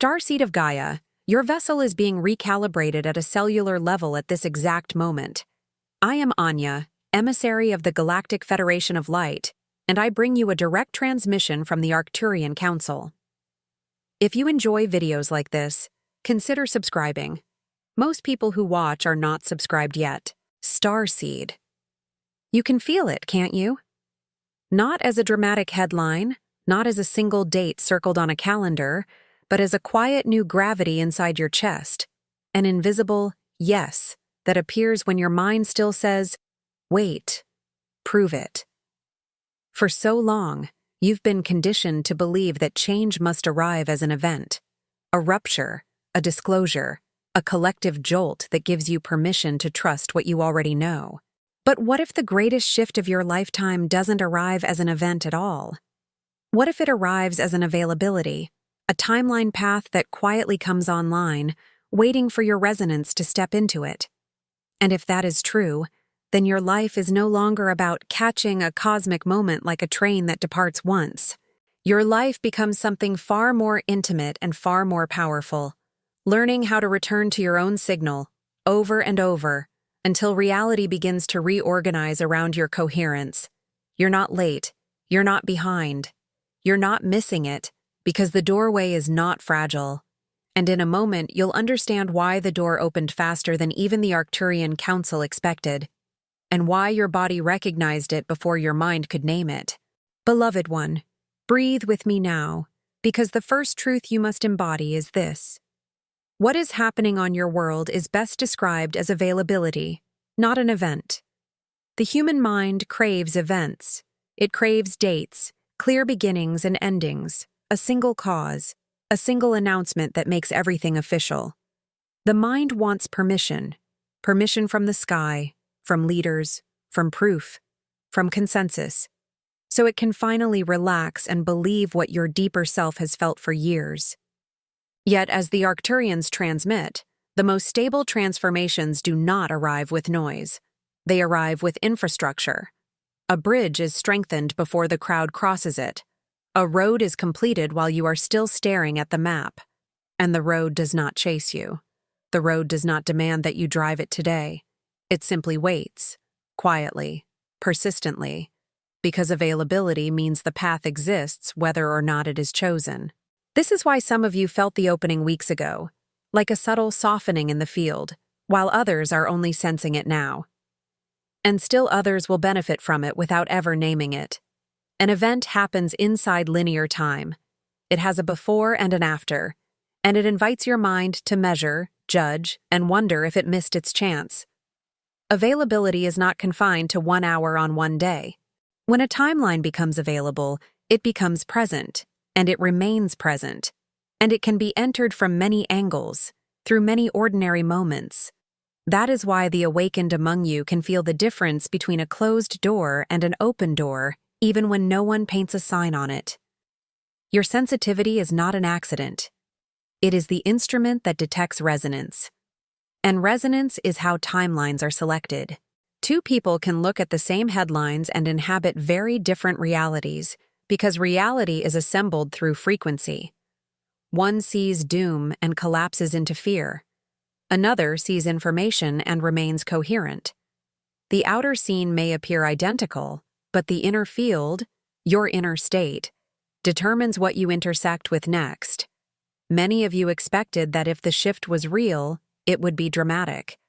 Starseed of Gaia, your vessel is being recalibrated at a cellular level at this exact moment. I am Anya, emissary of the Galactic Federation of Light, and I bring you a direct transmission from the Arcturian Council. If you enjoy videos like this, consider subscribing. Most people who watch are not subscribed yet. Starseed. You can feel it, can't you? Not as a dramatic headline, not as a single date circled on a calendar, but as a quiet new gravity inside your chest, an invisible yes that appears when your mind still says, wait, prove it. For so long, you've been conditioned to believe that change must arrive as an event, a rupture, a disclosure, a collective jolt that gives you permission to trust what you already know. But what if the greatest shift of your lifetime doesn't arrive as an event at all? What if it arrives as an availability, a timeline path that quietly comes online, waiting for your resonance to step into it? And if that is true, then your life is no longer about catching a cosmic moment like a train that departs once. Your life becomes something far more intimate and far more powerful, learning how to return to your own signal, over and over, until reality begins to reorganize around your coherence. You're not late, you're not behind, you're not missing it, because the doorway is not fragile. And in a moment, you'll understand why the door opened faster than even the Arcturian Council expected, and why your body recognized it before your mind could name it. Beloved one, breathe with me now, because the first truth you must embody is this. What is happening on your world is best described as availability, not an event. The human mind craves events. It craves dates, clear beginnings and endings, a single cause, a single announcement that makes everything official. The mind wants permission from the sky, from leaders, from proof, from consensus, so it can finally relax and believe what your deeper self has felt for years. Yet, as the Arcturians transmit, the most stable transformations do not arrive with noise. They arrive with infrastructure. A bridge is strengthened before the crowd crosses it. A road is completed while you are still staring at the map. And the road does not chase you. The road does not demand that you drive it today. It simply waits, quietly, persistently, because availability means the path exists whether or not it is chosen. This is why some of you felt the opening weeks ago, like a subtle softening in the field, while others are only sensing it now. And still others will benefit from it without ever naming it. An event happens inside linear time. It has a before and an after, and it invites your mind to measure, judge, and wonder if it missed its chance. Availability is not confined to 1 hour on one day. When a timeline becomes available, it becomes present. And it remains present, and it can be entered from many angles, through many ordinary moments. That is why the awakened among you can feel the difference between a closed door and an open door, even when no one paints a sign on it. Your sensitivity is not an accident. It is the instrument that detects resonance. And resonance is how timelines are selected. Two people can look at the same headlines and inhabit very different realities, because reality is assembled through frequency. One sees doom and collapses into fear. Another sees information and remains coherent. The outer scene may appear identical, but the inner field, your inner state, determines what you intersect with next. Many of you expected that if the shift was real, it would be dramatic.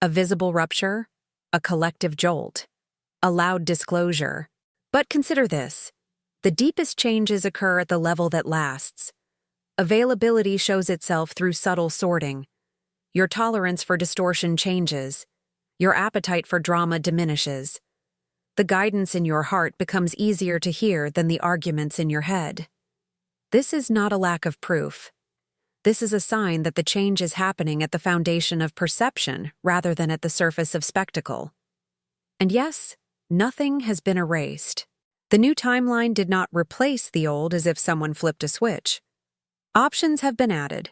A visible rupture, a collective jolt, a loud disclosure. But consider this. The deepest changes occur at the level that lasts. Availability shows itself through subtle sorting. Your tolerance for distortion changes. Your appetite for drama diminishes. The guidance in your heart becomes easier to hear than the arguments in your head. This is not a lack of proof. This is a sign that the change is happening at the foundation of perception rather than at the surface of spectacle. And yes, nothing has been erased. The new timeline did not replace the old as if someone flipped a switch. Options have been added.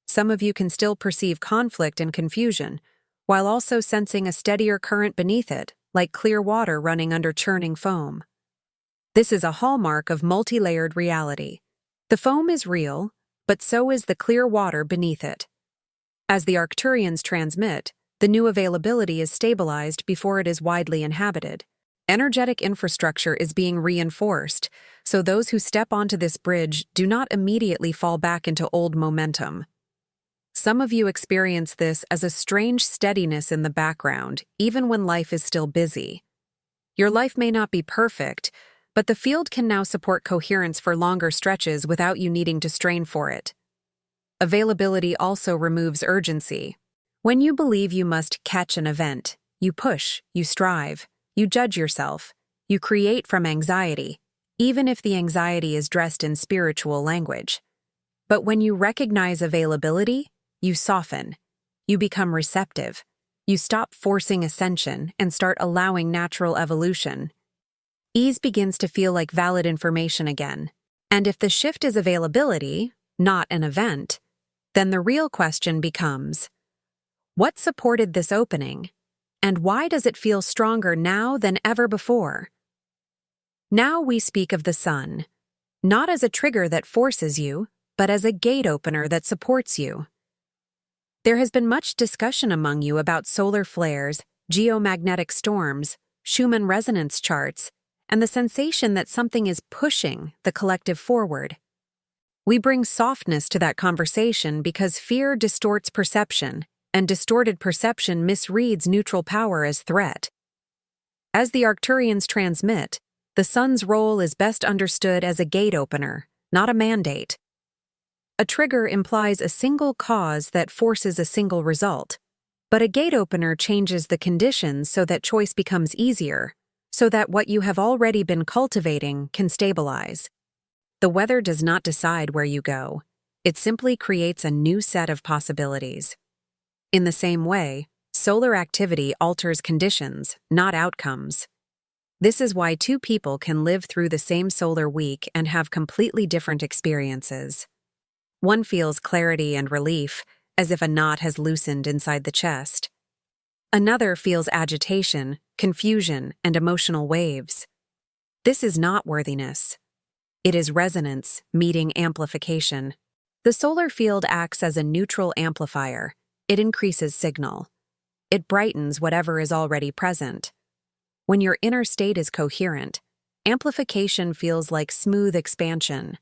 Some of you can still perceive conflict and confusion, while also sensing a steadier current beneath it, like clear water running under churning foam. This is a hallmark of multi-layered reality. The foam is real, but so is the clear water beneath it. As the Arcturians transmit, the new availability is stabilized before it is widely inhabited. Energetic infrastructure is being reinforced, so those who step onto this bridge do not immediately fall back into old momentum. Some of you experience this as a strange steadiness in the background, even when life is still busy. Your life may not be perfect, but the field can now support coherence for longer stretches without you needing to strain for it. Availability also removes urgency. When you believe you must catch an event, you push, you strive, you judge yourself, you create from anxiety, even if the anxiety is dressed in spiritual language. But when you recognize availability, you soften, you become receptive, you stop forcing ascension and start allowing natural evolution. Ease begins to feel like valid information again. And if the shift is availability, not an event, then the real question becomes, what supported this opening? And why does it feel stronger now than ever before? Now we speak of the sun, not as a trigger that forces you, but as a gate opener that supports you. There has been much discussion among you about solar flares, geomagnetic storms, Schumann resonance charts, and the sensation that something is pushing the collective forward. We bring softness to that conversation because fear distorts perception, and distorted perception misreads neutral power as threat. As the Arcturians transmit, the sun's role is best understood as a gate opener, not a mandate. A trigger implies a single cause that forces a single result, but a gate opener changes the conditions so that choice becomes easier, so that what you have already been cultivating can stabilize. The weather does not decide where you go. It simply creates a new set of possibilities. In the same way, solar activity alters conditions, not outcomes. This is why two people can live through the same solar week and have completely different experiences. One feels clarity and relief, as if a knot has loosened inside the chest. Another feels agitation, confusion, and emotional waves. This is not worthiness. It is resonance meeting amplification. The solar field acts as a neutral amplifier. It increases signal. It brightens whatever is already present. When your inner state is coherent, amplification feels like smooth expansion.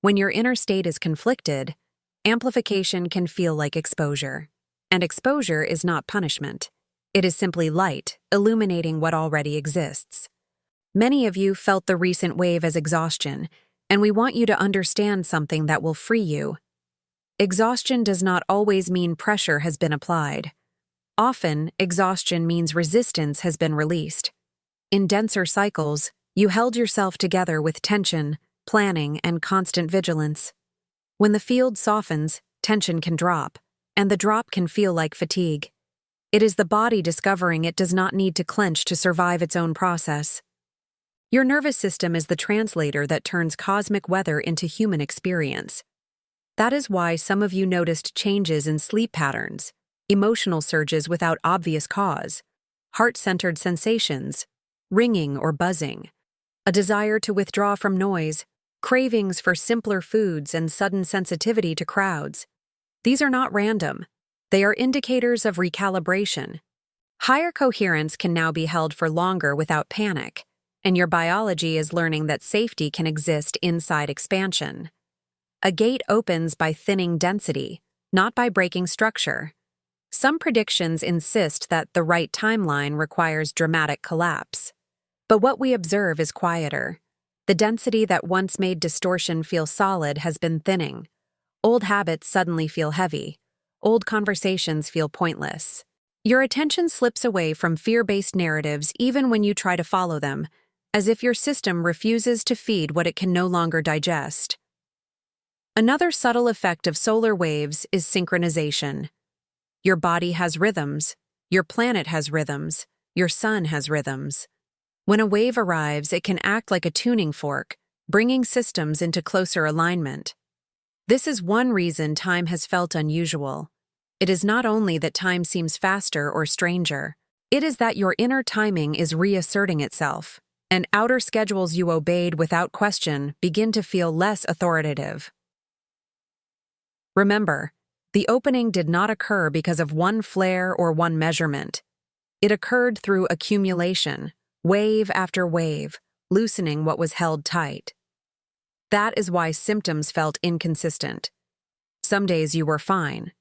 When your inner state is conflicted, amplification can feel like exposure. And exposure is not punishment. It is simply light, illuminating what already exists. Many of you felt the recent wave as exhaustion, and we want you to understand something that will free you. Exhaustion does not always mean pressure has been applied. Often, exhaustion means resistance has been released. In denser cycles, you held yourself together with tension, planning, and constant vigilance. When the field softens, tension can drop, and the drop can feel like fatigue. It is the body discovering it does not need to clench to survive its own process. Your nervous system is the translator that turns cosmic weather into human experience. That is why some of you noticed changes in sleep patterns, emotional surges without obvious cause, heart-centered sensations, ringing or buzzing, a desire to withdraw from noise, cravings for simpler foods, and sudden sensitivity to crowds. These are not random. They are indicators of recalibration. Higher coherence can now be held for longer without panic, and your biology is learning that safety can exist inside expansion. A gate opens by thinning density, not by breaking structure. Some predictions insist that the right timeline requires dramatic collapse. But what we observe is quieter. The density that once made distortion feel solid has been thinning. Old habits suddenly feel heavy. Old conversations feel pointless. Your attention slips away from fear-based narratives even when you try to follow them, as if your system refuses to feed what it can no longer digest. Another subtle effect of solar waves is synchronization. Your body has rhythms, your planet has rhythms, your sun has rhythms. When a wave arrives, it can act like a tuning fork, bringing systems into closer alignment. This is one reason time has felt unusual. It is not only that time seems faster or stranger, it is that your inner timing is reasserting itself, and outer schedules you obeyed without question begin to feel less authoritative. Remember, the opening did not occur because of one flare or one measurement. It occurred through accumulation, wave after wave, loosening what was held tight. That is why symptoms felt inconsistent. Some days you were fine.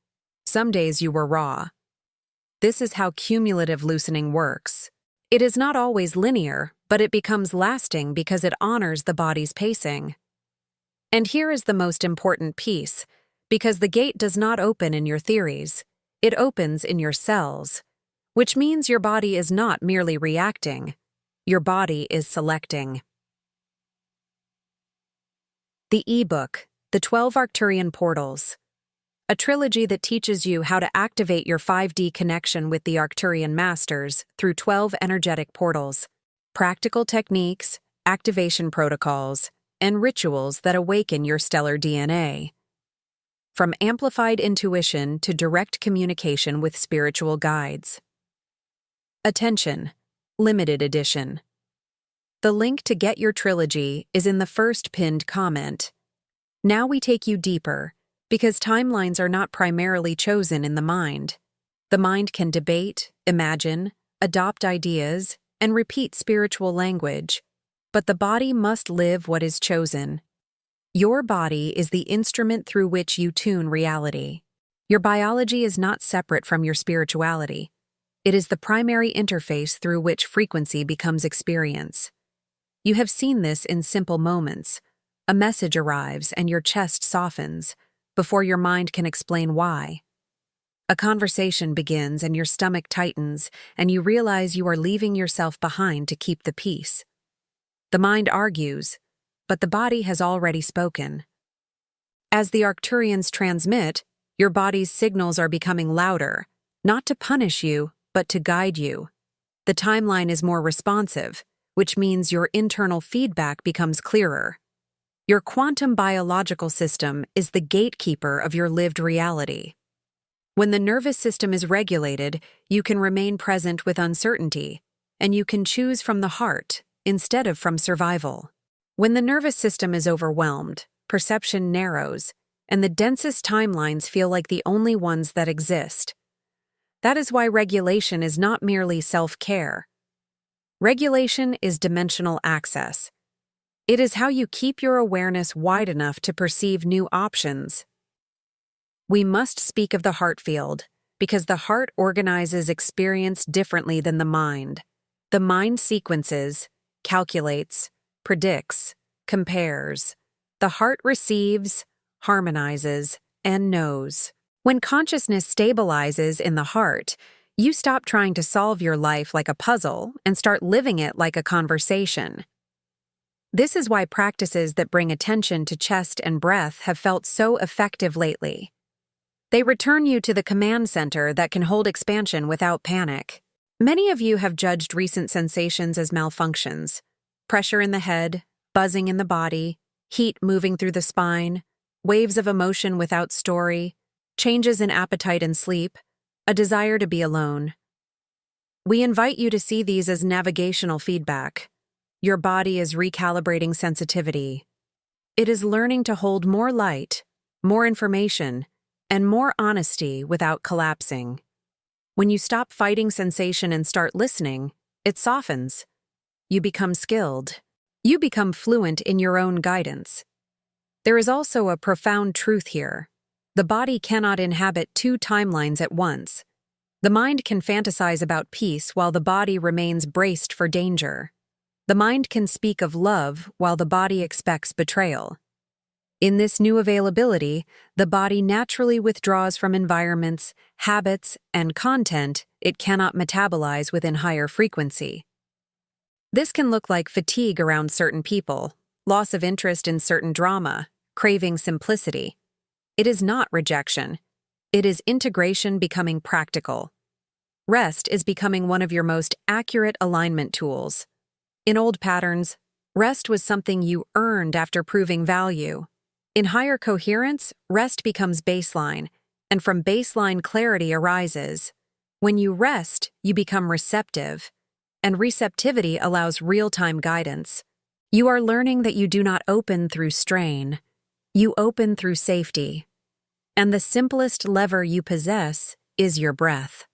Some days you were raw. This is how cumulative loosening works. It is not always linear, but it becomes lasting because it honors the body's pacing. And here is the most important piece, because the gate does not open in your theories. It opens in your cells, which means your body is not merely reacting. Your body is selecting. The ebook, The 12 Arcturian Portals. A trilogy that teaches you how to activate your 5D connection with the Arcturian masters through 12 energetic portals, practical techniques, activation protocols, and rituals that awaken your stellar DNA. From amplified intuition to direct communication with spiritual guides. Attention, limited edition. The link to get your trilogy is in the first pinned comment. Now we take you deeper, because timelines are not primarily chosen in the mind. The mind can debate, imagine, adopt ideas, and repeat spiritual language, but the body must live what is chosen. Your body is the instrument through which you tune reality. Your biology is not separate from your spirituality. It is the primary interface through which frequency becomes experience. You have seen this in simple moments. A message arrives and your chest softens, before your mind can explain why. A conversation begins and your stomach tightens, and you realize you are leaving yourself behind to keep the peace. The mind argues, but the body has already spoken. As the Arcturians transmit, your body's signals are becoming louder, not to punish you, but to guide you. The timeline is more responsive, which means your internal feedback becomes clearer. Your quantum biological system is the gatekeeper of your lived reality. When the nervous system is regulated, you can remain present with uncertainty, and you can choose from the heart instead of from survival. When the nervous system is overwhelmed, perception narrows, and the densest timelines feel like the only ones that exist. That is why regulation is not merely self-care. Regulation is dimensional access. It is how you keep your awareness wide enough to perceive new options. We must speak of the heart field, because the heart organizes experience differently than the mind. The mind sequences, calculates, predicts, compares. The heart receives, harmonizes, and knows. When consciousness stabilizes in the heart, you stop trying to solve your life like a puzzle and start living it like a conversation. This is why practices that bring attention to chest and breath have felt so effective lately. They return you to the command center that can hold expansion without panic. Many of you have judged recent sensations as malfunctions: pressure in the head, buzzing in the body, heat moving through the spine, waves of emotion without story, changes in appetite and sleep, a desire to be alone. We invite you to see these as navigational feedback. Your body is recalibrating sensitivity. It is learning to hold more light, more information, and more honesty without collapsing. When you stop fighting sensation and start listening, it softens. You become skilled. You become fluent in your own guidance. There is also a profound truth here. The body cannot inhabit two timelines at once. The mind can fantasize about peace while the body remains braced for danger. The mind can speak of love while the body expects betrayal. In this new availability, the body naturally withdraws from environments, habits, and content it cannot metabolize within higher frequency. This can look like fatigue around certain people, loss of interest in certain drama, craving simplicity. It is not rejection. It is integration becoming practical. Rest is becoming one of your most accurate alignment tools. In old patterns, rest was something you earned after proving value. In higher coherence, rest becomes baseline, and from baseline clarity arises. When you rest, you become receptive, and receptivity allows real-time guidance. You are learning that you do not open through strain. You open through safety. And the simplest lever you possess is your breath.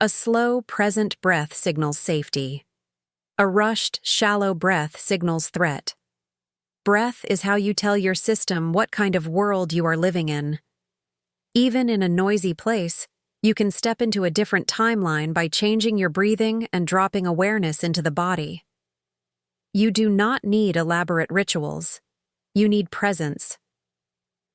A slow, present breath signals safety. A rushed, shallow breath signals threat. Breath is how you tell your system what kind of world you are living in. Even in a noisy place, you can step into a different timeline by changing your breathing and dropping awareness into the body. You do not need elaborate rituals. You need presence.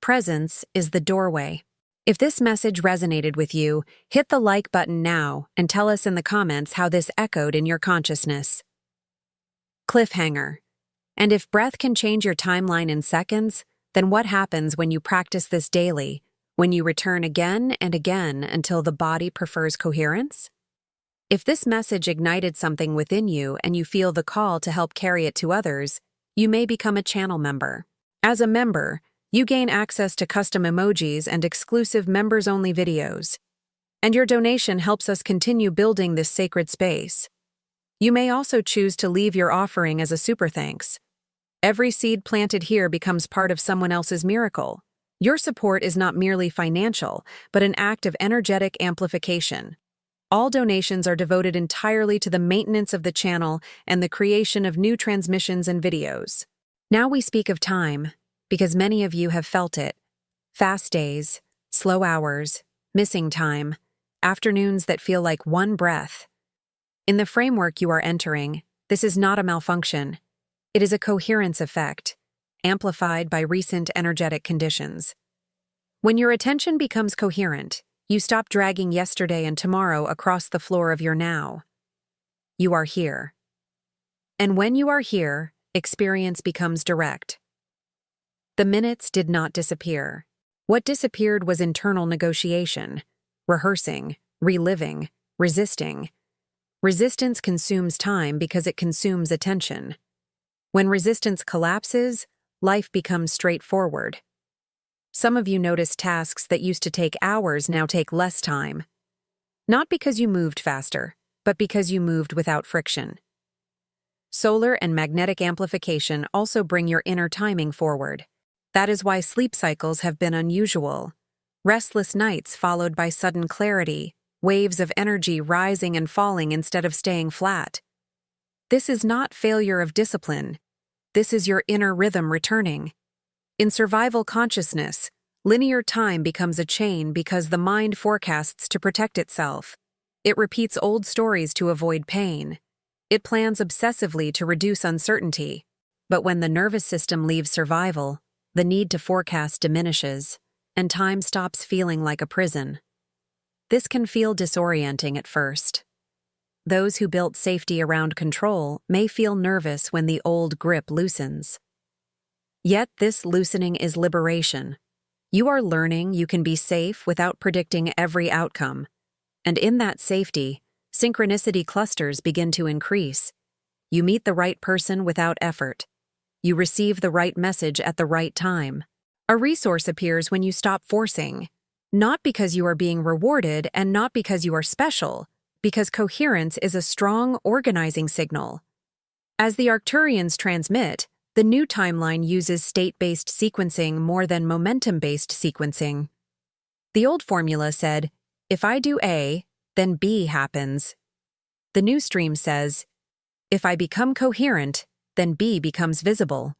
Presence is the doorway. If this message resonated with you, hit the like button now and tell us in the comments how this echoed in your consciousness. Cliffhanger. And if breath can change your timeline in seconds, then what happens when you practice this daily, when you return again and again until the body prefers coherence? If this message ignited something within you and you feel the call to help carry it to others, you may become a channel member. As a member, you gain access to custom emojis and exclusive members-only videos. And your donation helps us continue building this sacred space. You may also choose to leave your offering as a super thanks. Every seed planted here becomes part of someone else's miracle. Your support is not merely financial, but an act of energetic amplification. All donations are devoted entirely to the maintenance of the channel and the creation of new transmissions and videos. Now we speak of time, because many of you have felt it. Fast days, slow hours, missing time, afternoons that feel like one breath. In the framework you are entering, this is not a malfunction. It is a coherence effect, amplified by recent energetic conditions. When your attention becomes coherent, you stop dragging yesterday and tomorrow across the floor of your now. You are here. And when you are here, experience becomes direct. The minutes did not disappear. What disappeared was internal negotiation, rehearsing, reliving, resisting. Resistance consumes time because it consumes attention. When resistance collapses, life becomes straightforward. Some of you notice tasks that used to take hours now take less time. Not because you moved faster, but because you moved without friction. Solar and magnetic amplification also bring your inner timing forward. That is why sleep cycles have been unusual. Restless nights followed by sudden clarity, waves of energy rising and falling instead of staying flat. This is not failure of discipline. This is your inner rhythm returning. In survival consciousness, linear time becomes a chain because the mind forecasts to protect itself. It repeats old stories to avoid pain. It plans obsessively to reduce uncertainty. But when the nervous system leaves survival, the need to forecast diminishes, and time stops feeling like a prison. This can feel disorienting at first. Those who built safety around control may feel nervous when the old grip loosens. Yet this loosening is liberation. You are learning you can be safe without predicting every outcome. And in that safety, synchronicity clusters begin to increase. You meet the right person without effort. You receive the right message at the right time. A resource appears when you stop forcing. Not because you are being rewarded and not because you are special, because coherence is a strong organizing signal. As the Arcturians transmit, the new timeline uses state-based sequencing more than momentum-based sequencing. The old formula said, if I do A, then B happens. The new stream says, if I become coherent, then B becomes visible.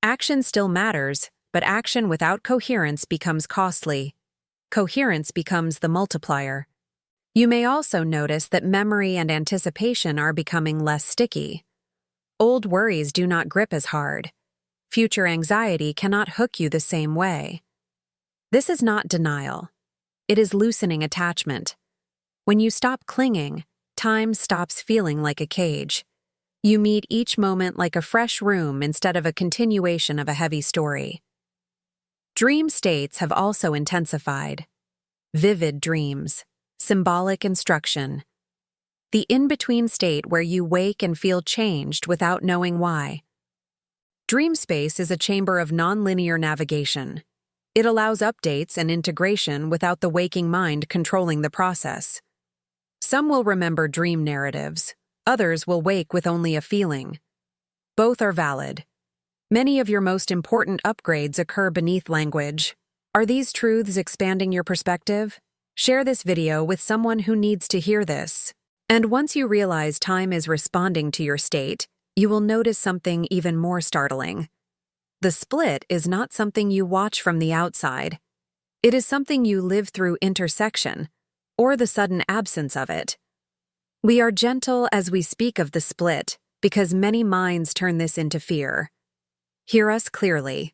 Action still matters, but action without coherence becomes costly. Coherence becomes the multiplier. You may also notice that memory and anticipation are becoming less sticky. Old worries do not grip as hard. Future anxiety cannot hook you the same way. This is not denial. It is loosening attachment. When you stop clinging, time stops feeling like a cage. You meet each moment like a fresh room instead of a continuation of a heavy story. Dream states have also intensified. Vivid dreams, symbolic instruction. The in-between state where you wake and feel changed without knowing why. Dream space is a chamber of nonlinear navigation. It allows updates and integration without the waking mind controlling the process. Some will remember dream narratives. Others will wake with only a feeling. Both are valid. Many of your most important upgrades occur beneath language. Are these truths expanding your perspective? Share this video with someone who needs to hear this. And once you realize time is responding to your state, you will notice something even more startling. The split is not something you watch from the outside. It is something you live through intersection, or the sudden absence of it. We are gentle as we speak of the split because many minds turn this into fear. Hear us clearly.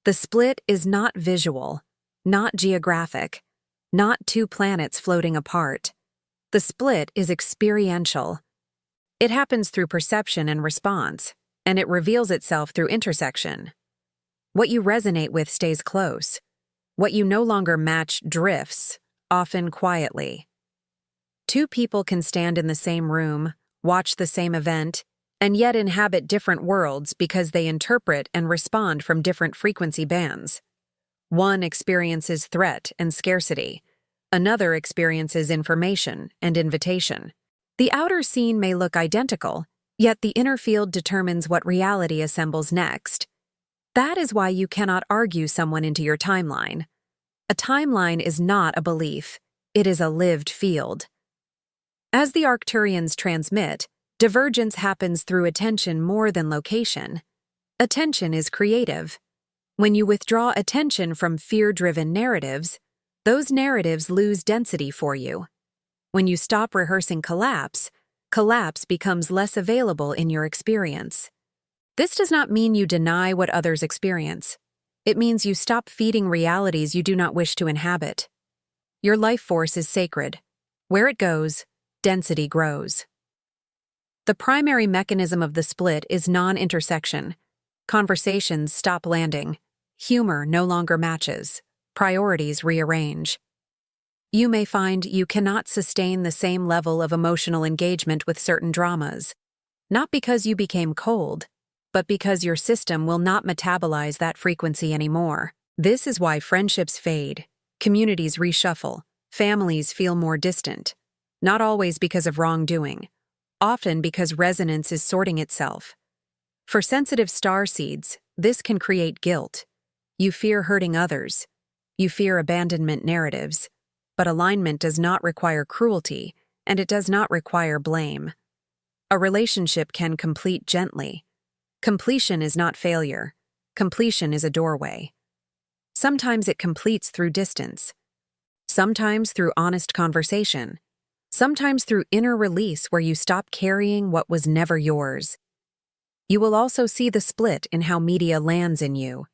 The split is not visual, not geographic, not two planets floating apart. The split is experiential. It happens through perception and response, and it reveals itself through intersection. What you resonate with stays close. What you no longer match drifts, often quietly. Two people can stand in the same room, watch the same event, and yet inhabit different worlds because they interpret and respond from different frequency bands. One experiences threat and scarcity. Another experiences information and invitation. The outer scene may look identical, yet the inner field determines what reality assembles next. That is why you cannot argue someone into your timeline. A timeline is not a belief, it is a lived field. As the Arcturians transmit, divergence happens through attention more than location. Attention is creative. When you withdraw attention from fear-driven narratives, those narratives lose density for you. When you stop rehearsing collapse, collapse becomes less available in your experience. This does not mean you deny what others experience. It means you stop feeding realities you do not wish to inhabit. Your life force is sacred. Where it goes, density grows. The primary mechanism of the split is non-intersection. Conversations stop landing. Humor no longer matches. Priorities rearrange. You may find you cannot sustain the same level of emotional engagement with certain dramas, not because you became cold, but because your system will not metabolize that frequency anymore. This is why friendships fade, communities reshuffle, families feel more distant, not always because of wrongdoing, often because resonance is sorting itself. For sensitive starseeds, this can create guilt. You fear hurting others. You fear abandonment narratives. But alignment does not require cruelty, and it does not require blame. A relationship can complete gently. Completion is not failure. Completion is a doorway. Sometimes it completes through distance. Sometimes through honest conversation. Sometimes through inner release where you stop carrying what was never yours. You will also see the split in how media lands in you.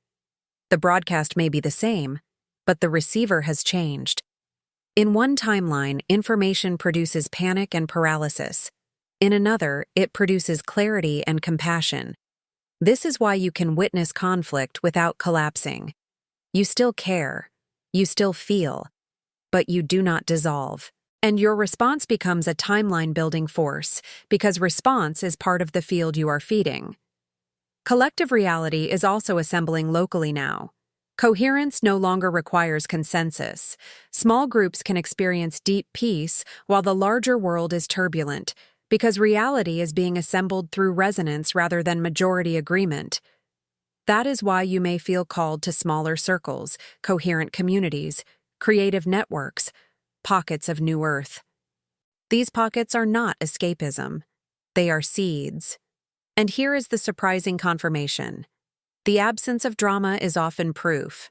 The broadcast may be the same, but the receiver has changed. In one timeline, information produces panic and paralysis. In another, it produces clarity and compassion. This is why you can witness conflict without collapsing. You still care, you still feel, but you do not dissolve. And your response becomes a timeline-building force, because response is part of the field you are feeding. Collective reality is also assembling locally now. Coherence no longer requires consensus. Small groups can experience deep peace while the larger world is turbulent, because reality is being assembled through resonance rather than majority agreement. That is why you may feel called to smaller circles, coherent communities, creative networks, pockets of new earth. These pockets are not escapism. They are seeds. And here is the surprising confirmation. The absence of drama is often proof.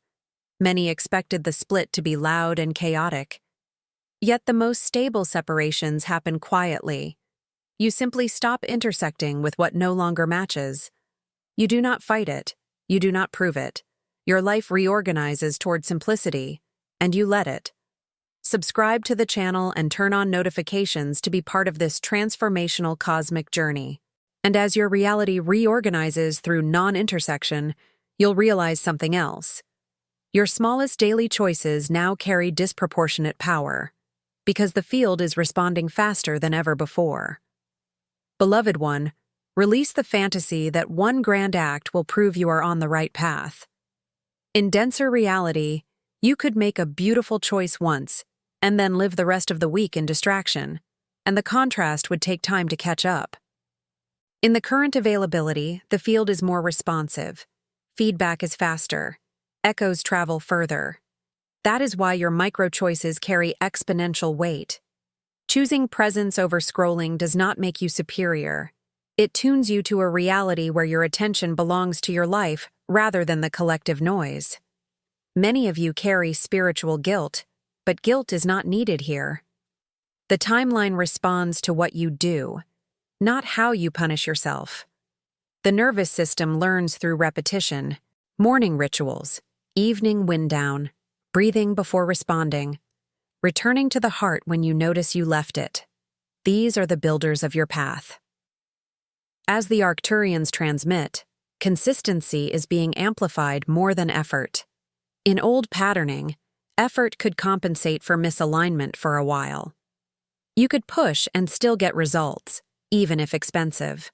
Many expected the split to be loud and chaotic. Yet the most stable separations happen quietly. You simply stop intersecting with what no longer matches. You do not fight it. You do not prove it. Your life reorganizes toward simplicity, and you let it. Subscribe to the channel and turn on notifications to be part of this transformational cosmic journey. And as your reality reorganizes through non-intersection, you'll realize something else. Your smallest daily choices now carry disproportionate power, because the field is responding faster than ever before. Beloved one, release the fantasy that one grand act will prove you are on the right path. In denser reality, you could make a beautiful choice once, and then live the rest of the week in distraction, and the contrast would take time to catch up. In the current availability, the field is more responsive. Feedback is faster. Echoes travel further. That is why your micro-choices carry exponential weight. Choosing presence over scrolling does not make you superior. It tunes you to a reality where your attention belongs to your life rather than the collective noise. Many of you carry spiritual guilt, but guilt is not needed here. The timeline responds to what you do, not how you punish yourself. The nervous system learns through repetition, morning rituals, evening wind down, breathing before responding, returning to the heart when you notice you left it. These are the builders of your path. As the Arcturians transmit, consistency is being amplified more than effort. In old patterning, effort could compensate for misalignment for a while. You could push and still get results, even if expensive.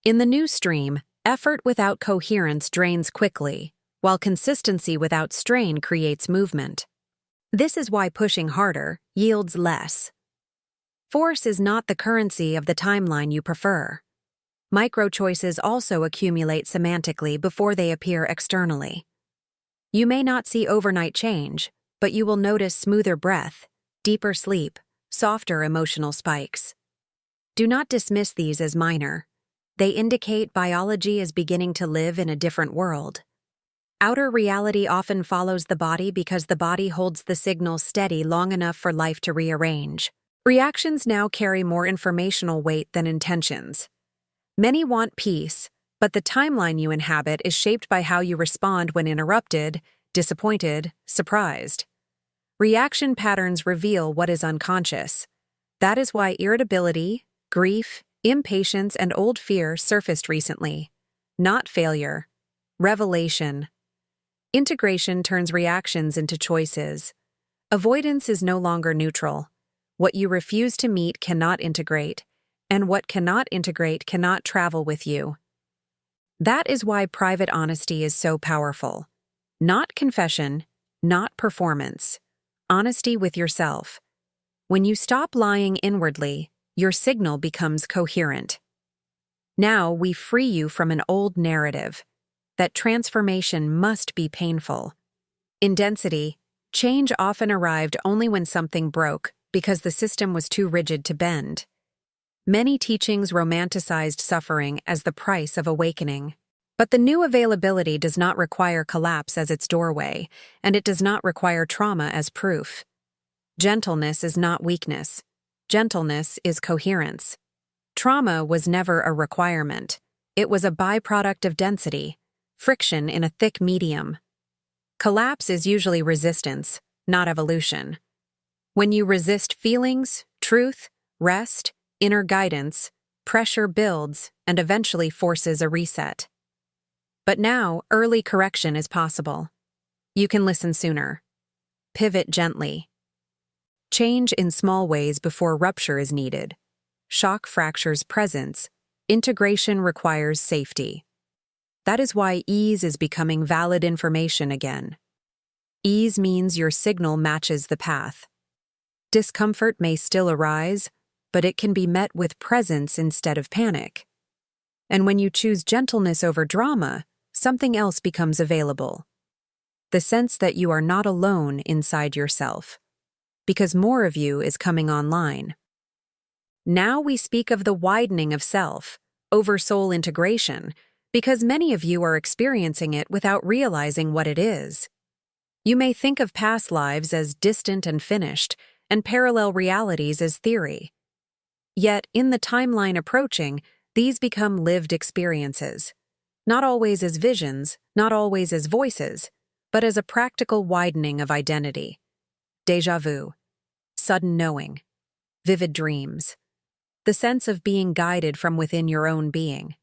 In the new stream, effort without coherence drains quickly, while consistency without strain creates movement. This is why pushing harder yields less. Force is not the currency of the timeline you prefer. Micro-choices also accumulate semantically before they appear externally. You may not see overnight change, but you will notice smoother breath, deeper sleep, softer emotional spikes. Do not dismiss these as minor. They indicate biology is beginning to live in a different world. Outer reality often follows the body because the body holds the signal steady long enough for life to rearrange. Reactions now carry more informational weight than intentions. Many want peace, but the timeline you inhabit is shaped by how you respond when interrupted, disappointed, surprised. Reaction patterns reveal what is unconscious. That is why irritability, grief, impatience, and old fear surfaced recently. Not failure. Revelation. Integration turns reactions into choices. Avoidance is no longer neutral. What you refuse to meet cannot integrate, and what cannot integrate cannot travel with you. That is why private honesty is so powerful. Not confession, not performance. Honesty with yourself. When you stop lying inwardly, your signal becomes coherent. Now we free you from an old narrative. That transformation must be painful. In density, change often arrived only when something broke because the system was too rigid to bend. Many teachings romanticized suffering as the price of awakening. But the new availability does not require collapse as its doorway, and it does not require trauma as proof. Gentleness is not weakness. Gentleness is coherence. Trauma was never a requirement. It was a byproduct of density, friction in a thick medium. Collapse is usually resistance, not evolution. When you resist feelings, truth, rest, inner guidance, pressure builds and eventually forces a reset. But now, early correction is possible. You can listen sooner. Pivot gently. Change in small ways before rupture is needed. Shock fractures presence. Integration requires safety. That is why ease is becoming valid information again. Ease means your signal matches the path. Discomfort may still arise, but it can be met with presence instead of panic. And when you choose gentleness over drama, something else becomes available. The sense that you are not alone inside yourself, because more of you is coming online. Now we speak of the widening of self, oversoul integration, because many of you are experiencing it without realizing what it is. You may think of past lives as distant and finished, and parallel realities as theory. Yet, in the timeline approaching, these become lived experiences. Not always as visions, not always as voices, but as a practical widening of identity. Déjà vu, sudden knowing, vivid dreams, the sense of being guided from within your own being.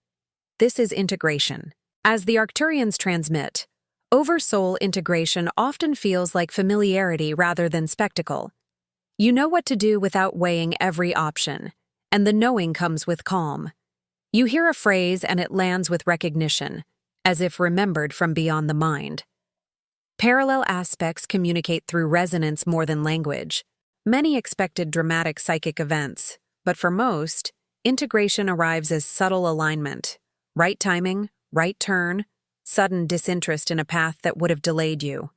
This is integration. As the Arcturians transmit, oversoul integration often feels like familiarity rather than spectacle. You know what to do without weighing every option, and the knowing comes with calm. You hear a phrase and it lands with recognition, as if remembered from beyond the mind. Parallel aspects communicate through resonance more than language. Many expected dramatic psychic events, but for most, integration arrives as subtle alignment. Right timing, right turn, sudden disinterest in a path that would have delayed you.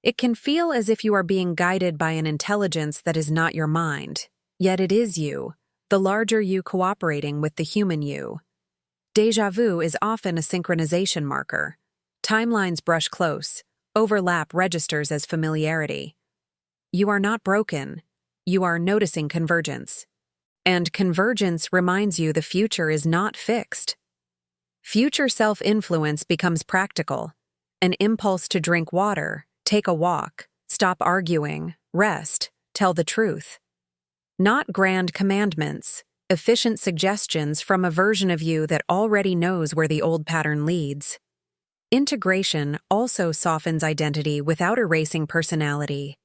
It can feel as if you are being guided by an intelligence that is not your mind, yet it is you, the larger you cooperating with the human you. Déjà vu is often a synchronization marker. Timelines brush close, overlap registers as familiarity. You are not broken. You are noticing convergence. And convergence reminds you the future is not fixed. Future self-influence becomes practical, an impulse to drink water, take a walk, stop arguing, rest, tell the truth. Not grand commandments, efficient suggestions from a version of you that already knows where the old pattern leads. Integration also softens identity without erasing personality.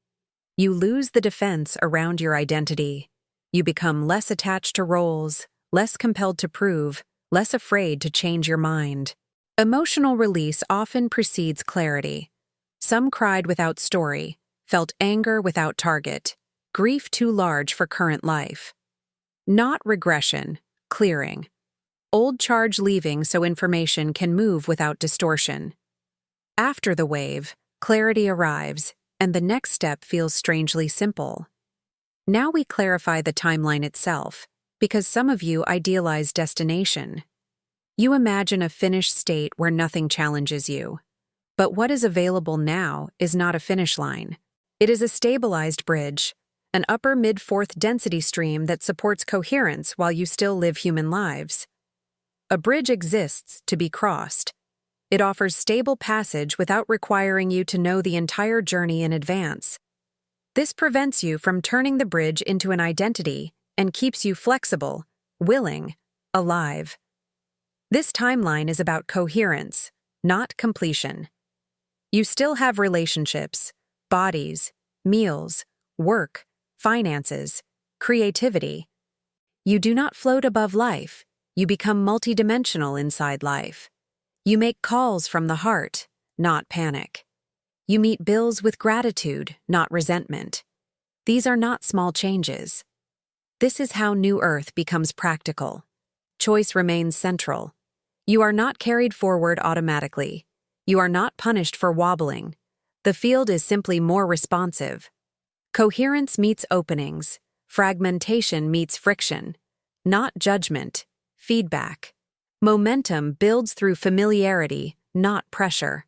You lose the defense around your identity. You become less attached to roles, less compelled to prove, less afraid to change your mind. Emotional release often precedes clarity. Some cried without story, felt anger without target, grief too large for current life. Not regression, clearing. Old charge leaving so information can move without distortion. After the wave, clarity arrives, and the next step feels strangely simple. Now we clarify the timeline itself, because some of you idealize destination. You imagine a finished state where nothing challenges you. But what is available now is not a finish line. It is a stabilized bridge, an upper mid-fourth density stream that supports coherence while you still live human lives. A bridge exists to be crossed. It offers stable passage without requiring you to know the entire journey in advance. This prevents you from turning the bridge into an identity and keeps you flexible, willing, alive. This timeline is about coherence, not completion. You still have relationships, bodies, meals, work, finances, creativity. You do not float above life. You become multidimensional inside life. You make calls from the heart, not panic. You meet bills with gratitude, not resentment. These are not small changes. This is how New Earth becomes practical. Choice remains central. You are not carried forward automatically. You are not punished for wobbling. The field is simply more responsive. Coherence meets openings. Fragmentation meets friction. Not judgment, feedback. Momentum builds through familiarity, not pressure.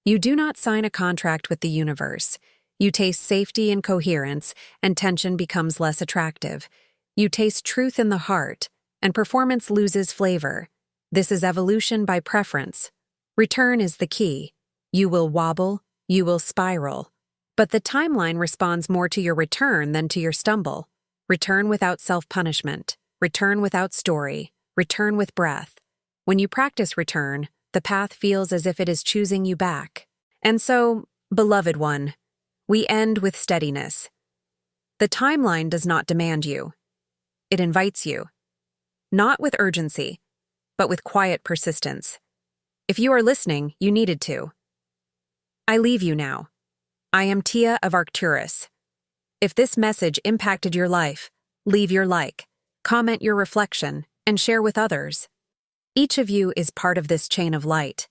You do not sign a contract with the universe. You taste safety in coherence, and tension becomes less attractive. You taste truth in the heart, and performance loses flavor. This is evolution by preference. Return is the key. You will wobble, you will spiral. But the timeline responds more to your return than to your stumble. Return without self-punishment. Return without story. Return with breath. When you practice return, the path feels as if it is choosing you back. And so, beloved one, we end with steadiness. The timeline does not demand you. It invites you. Not with urgency, but with quiet persistence. If you are listening, you needed to. I leave you now. I am Tia of Arcturus. If this message impacted your life, leave your like, comment your reflection, and share with others. Each of you is part of this chain of light.